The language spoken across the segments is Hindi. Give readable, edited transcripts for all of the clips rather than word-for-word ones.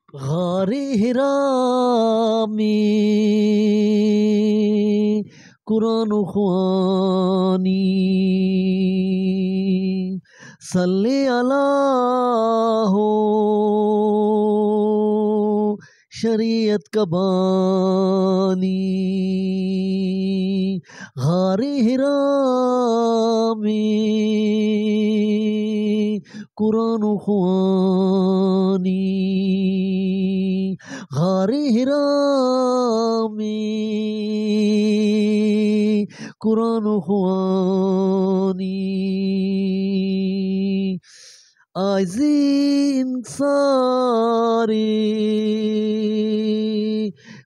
गारे हिरा में कुरान ख्वानी सल्ले अला हो शरीयत का बानी गारे हिरा में कुरान ख्वानी गारे हिरा में कुरान ख्वानी आजी इंसारी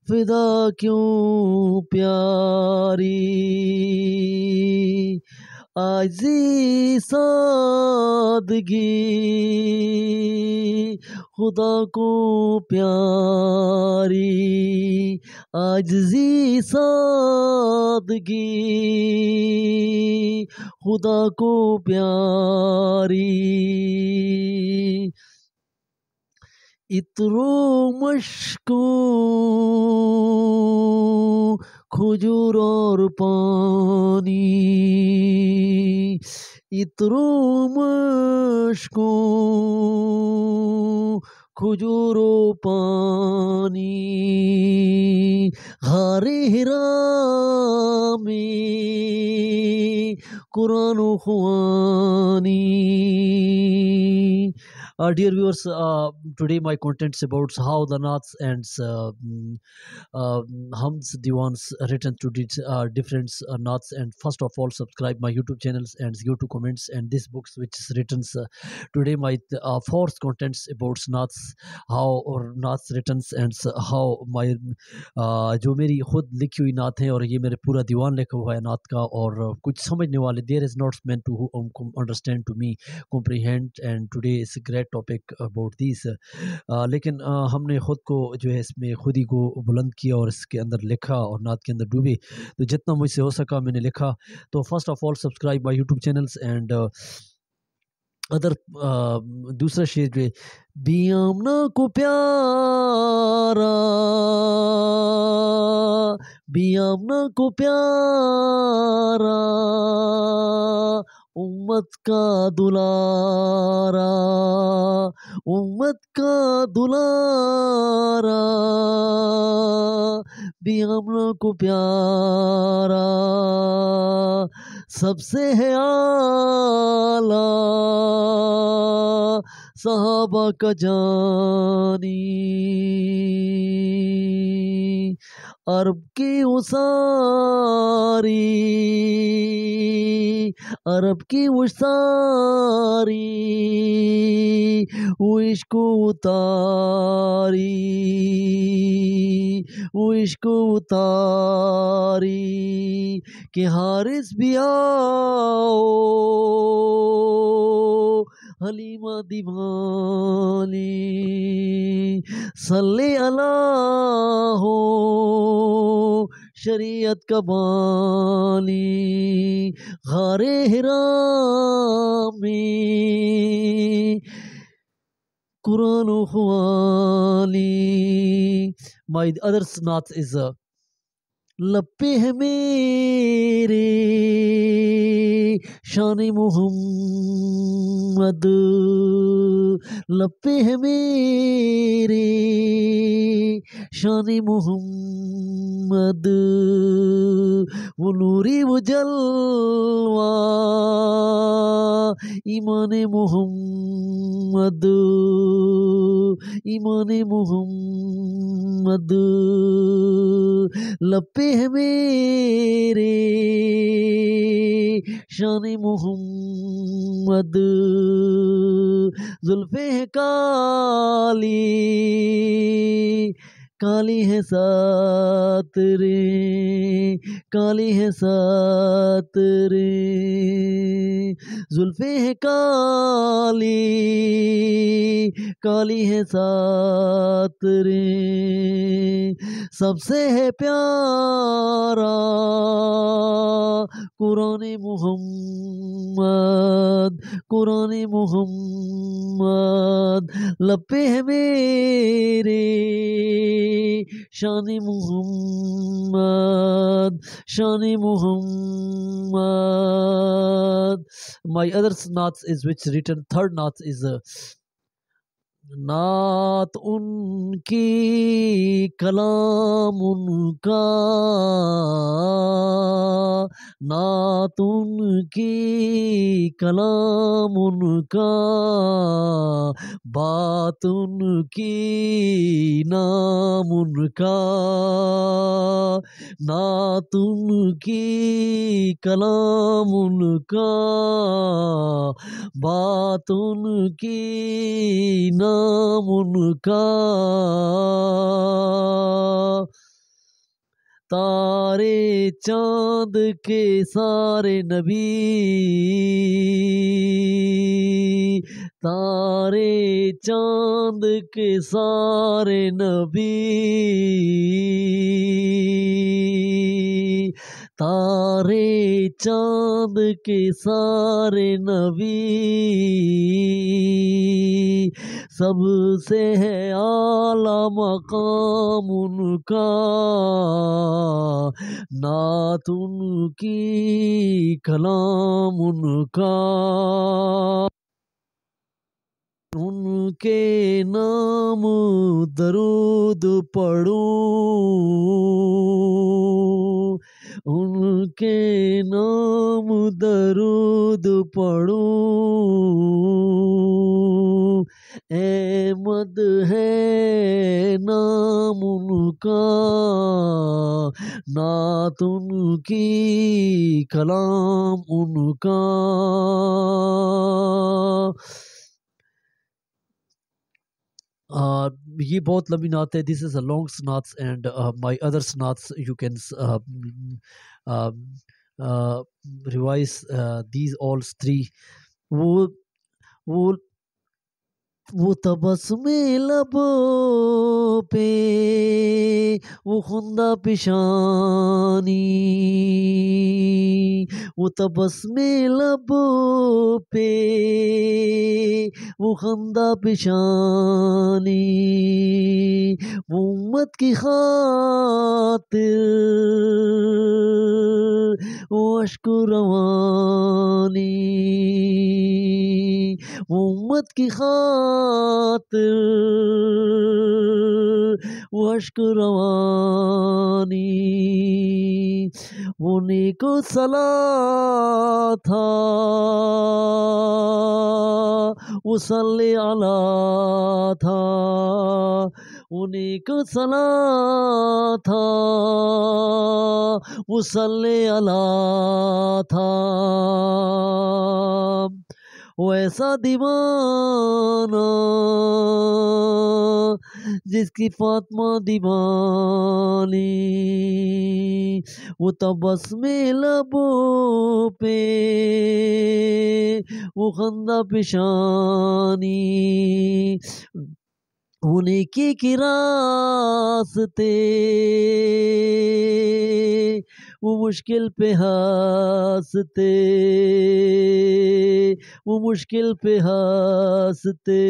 फिदा क्यों प्यारी आजी सादगी खुदा को प्यारी आजी सादगी खुदा को प्यारी इत्रो मशको खजूर और पानी इत्रो मशको खजूर पानी गारे हिरा में कुरान ख्वानी Dear viewers, today my content is about how the Naats and Hams Diwans written to different Naats. And first of all, subscribe my YouTube channels and give to comments. And this books which is written today my fourth contents about Naats, how or Naats written and how my जो मेरी खुद लिखी हुई नात है और ये मेरे पूरा दीवान लिखा हुआ है नात का और कुछ समझने वाले there is not meant to understand to me comprehend and today is a great topic about this लेकिन हमने ख़ुद को जो है इसमें खुद ही को बुलंद किया और इसके अंदर लिखा और नात के अंदर डूबे तो जितना मुझसे हो सका मैंने लिखा तो first of all subscribe my YouTube channels and other दूसरा शेर जो है बियामना को प्यारा बियामना को प्यारा उम्मत का दुलारा उम्मत का दुलारा बियामना को प्यारा सबसे है आला सहाबा का जानी अरब की उसारी अरब की उसारी वो इश्क उतारी वो इश्क उतारी कि हारिस भी आओ हलीमा दीवानी सल्ले अला हो शरीयत का बानी गारे हिरा में कुरान ख्वानी My other naat is लपे है मेरे शान मोहम्मद लपे है मेरे शान मोहम्मद वो नूरी वो जलवा ईमान मोहम्मद ईमान मोहम्मद लपे है मेरे शान मोहम्मद जुल्फे है काली काली है सातरे काली है सातरे जुल्फे है काली काली है सातरे सबसे है प्यारा कुरान मुहम्मद कुरान मुहम्मद लपे है मेरे Shani Muhammad, Shani Muhammad. My other naats is which written third naats is नात उनकी कलाम उनका नात उनकी कलाम उनका बात उनकी नाम उनका नात उनकी कलाम उनका बात उनकी नाम उनका तारे चांद के सारे नबी तारे चांद के सारे नबी तारे चांद के सारे नबी सबसे है आला मकाम उनका नात उनकी कलाम उनका उनके नाम दरूद पढ़ूं उनके नाम दरूद पढ़ूं अहमद है नाम उनका नात उनकी कलाम उनका ये बहुत लंबी नात है. This is a long notes and my other notes you can revise these all three. वो वो वो तबस्मे लबों पे वो खुंदा पेशानी वो तबस्मे लबों पे वो खुंदा पेशानी वो उम्मत की खातिर वो अश्क रवानी वो उम्मत की खातिर वो अश्क रवानी वो नेको सला था वो सल्ले अला था वो नेको सला था वो सल्ले अला था वो ऐसा दीवाना जिसकी फातिमा दीवानी वो तबस्मे लबों पे वो खंदा पेशानी उन्हीं की रास्ते वो मुश्किल पे हंसते वो मुश्किल पे हंसते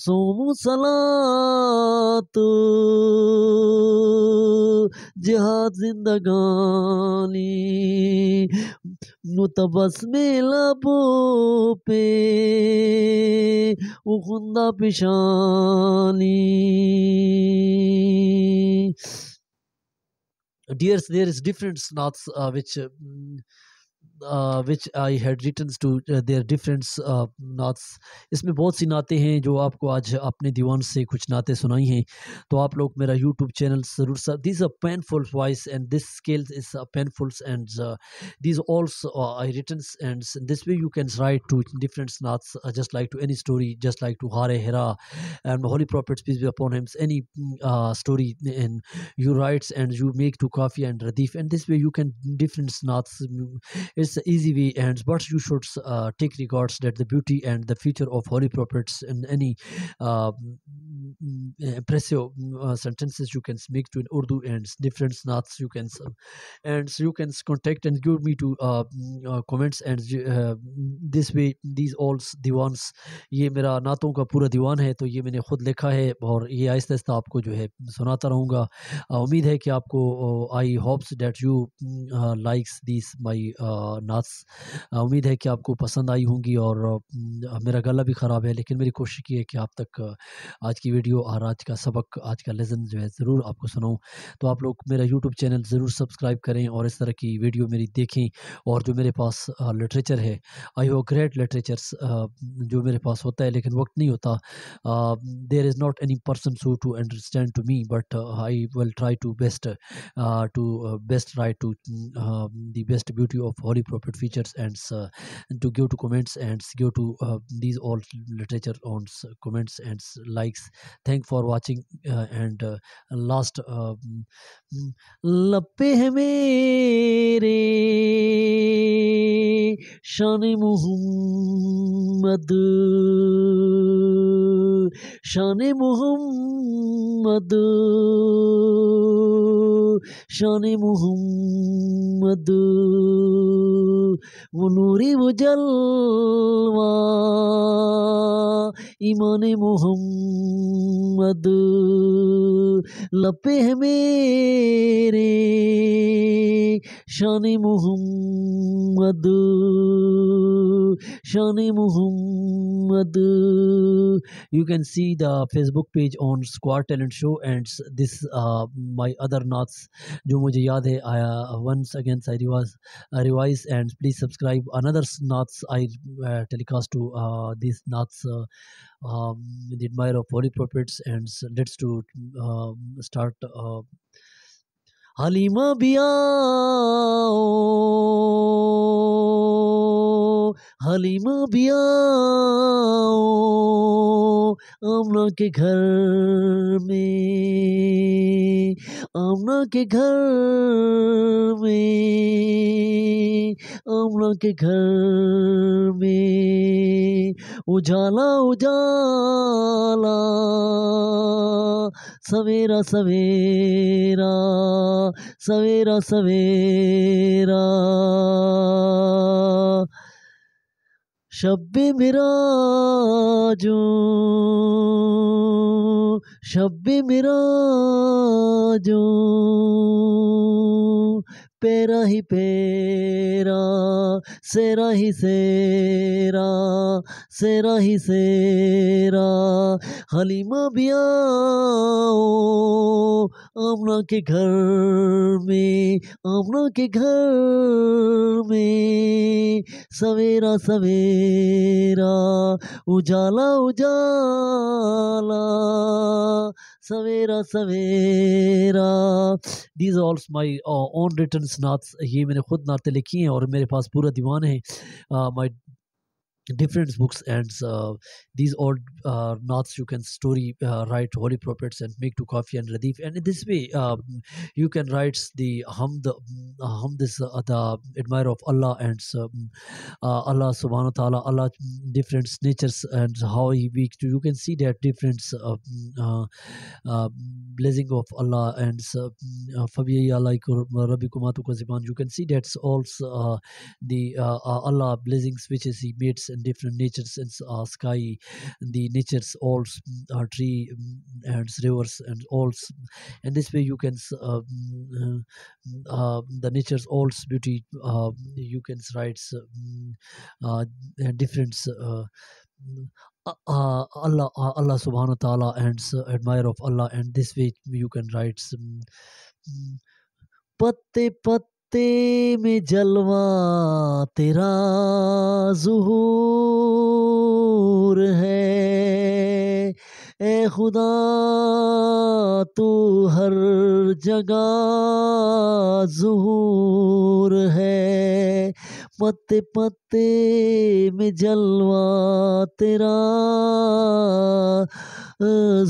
सोमू सलात जिहाद जिंदगानी मुतबस्मे लबों पे वो खुंदा पेशानी. Dears, there is different knots which I had written to their different नात्स. इसमें बहुत सी नातें हैं जो आपको आज अपने दीवान से कुछ नातें सुनाई हैं. तो आप लोग मेरा यूट्यूब चैनल ज़रूर these are painful voice and this scale is painful and these also I written and this way you can write to different naats just like to any story, just like to Hare Hira and Holy Prophet peace be upon him, any story, and you write and you make to Kafi and Radif, and this way you can different naats It's an easy way, and but you should take regards that the beauty and the future of holy prophets and any impressive sentences you can speak to in Urdu and different naats you can and so you can contact and give me to comments and this way these all Devans ये मेरा नातों का पूरा दीवान है तो ये मैंने खुद लिखा है और ये आहिस्ता आहिस्ता आपको जो है सुनाता रहूँगा उम्मीद है कि आपको I hopes that you likes this my notes उम्मीद है कि आपको पसंद आई होंगी और मेरा गला भी ख़राब है लेकिन मेरी कोशिश की है कि आप तक आज की वीडियो और आज का सबक आज का लेसन जो है ज़रूर आपको सुनाऊँ तो आप लोग मेरा यूट्यूब चैनल ज़रूर सब्सक्राइब करें और इस तरह की वीडियो मेरी देखें और जो मेरे पास लिटरेचर है आई हैव ग्रेट लिटरेचर्स जो मेरे पास होता है लेकिन वक्त नहीं होता there is not any person so to understand to me but I will try to best best try to the best beauty of holy prophet features and to give to comments and give to these all literature on comments and likes thank for watching and last लपे है मेरे शान मोहम्मद शान मोहम्मद शान मोहम्मद वो नूरी वो जलवा ईमान मोहम्मद लपे है मेरे शान मोहम्मद शान Mohammad you can see the Facebook page on Squad Talent Show and this my other naats जो मुझे याद है once again I revise and please subscribe another naats I telecast to these naats the admire of holy prophets and let's to start Halima भी आओ हलीमा भी आओ आमना के घर में आमना के घर में आमना के घर में उजाला उजाला सवेरा सवेरा सवेरा सवेरा शब्बे मिराजो शब्बे मिराजो पेरा ही पेरा सेरा ही सेरा सेरा ही सेरा हलीमा भी आओ आमना के घर में आमना के घर में सवेरा सवेरा उजाला उजाला सवेरा सवेरा these are also my own written naats ये मैंने खुद नाते लिखी हैं और मेरे पास पूरा दीवान है my different books and these all naats you can story write holy prophets and make to Kafi and Radif and in this way you can write the hamd is the admire of Allah and Allah subhanahu wa ta'ala Allah different natures and how he weak to you can see that difference blessing of Allah and fabiya like rabbikum atuka ziban you can see that's also the Allah blessings which is he made and different natures and sky the natures all tree and rivers and all and this way you can the nature's all beauty you can write different Allah subhanahu wa ta'ala and admire of Allah and this way you can write some पत्ते पत्ते में जलवा तेरा ज़ुहूर है ए खुदा तू हर जगह ज़ुहूर है पत्ते पत्ते में जलवा तेरा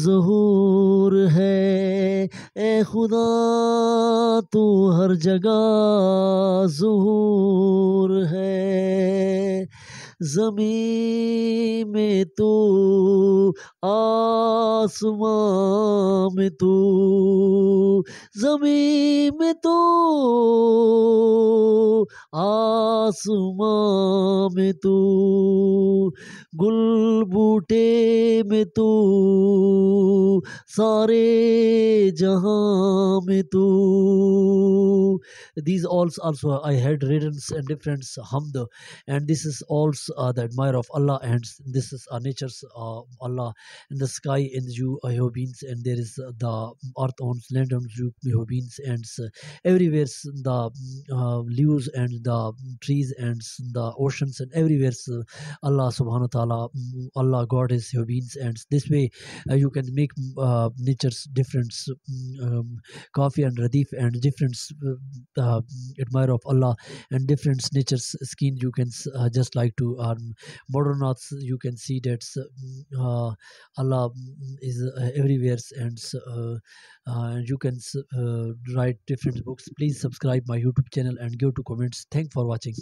ज़ुहूर है ए खुदा तू हर जगह ज़हूर है, ज़मीं में तू, आसमां में तू, ज़मीं में तू, आसमां में तू, गुल बूटे में तू, सारे जहां में तू. These also I had written and different hamd, and this is also the admire of Allah, and this is nature's Allah in the sky, in you have beings, and there is the earth on land on you have beings, and everywhere the leaves and the trees and the oceans and everywhere Allah subhanahu wa ta'ala, Allah God is have beings, and this way you can make nature's different coffee and radif and different admire of Allah and different nature's skin. You can just like to modern arts, you can see that Allah is everywhere, and you can write different books. Please subscribe my YouTube channel and give to comments. Thank for watching.